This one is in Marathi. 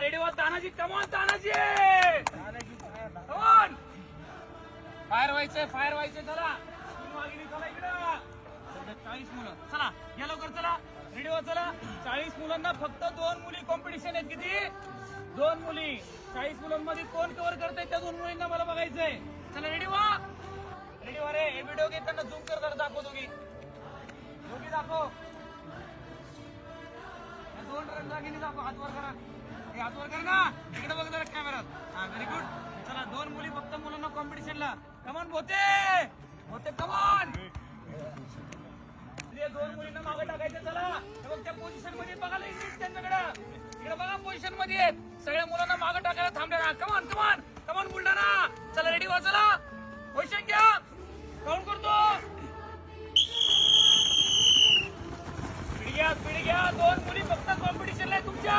रेडी व्हा Tanaji. Come on Tanaji. Come on. Fire व्हायचंय चला. वाघिणी चला इकडं. 40 मुलं चला या लवकर चला. रेडी व्हा चला. 40 मुलांना फक्त 2 मुली कॉम्पिटिशन आहेत. किती? 2 मुली. 40 मुलांमध्ये कोण कव्हर करताय त्या 2 मुलींना मला बघायचंय. चला रेडी व्हा. रेडी व्हा रे. हे व्हिडिओ घे त्यांना झूम कर जरा दाखव. दोघी दाखव. 2 रणरागिणी दाखव. हात वर करा. हे हात वर कर ना. इकडे बघ जरा कॅमेरात. हा व्हेरी गुड. चला 2 मुली फक्त मुलांना कॉम्पिटिशनला. कमॉन होते कमॉन. 2 मुलींना मागे टाकायचं. चला बघ त्या पोझिशन मध्ये बघायला त्यांच्याकडे. इकडे बघा पोझिशन मध्ये आहेत. सगळ्या मुलांना मागे टाकायला थांबल्या. कमॉन बुलढाणा. चला रेडी व्हा चला. पोझिशन घ्या. काउंट करतो. स्पीड घ्या. 2 मुली फक्त कॉम्पिटिशनला आहे तुमच्या.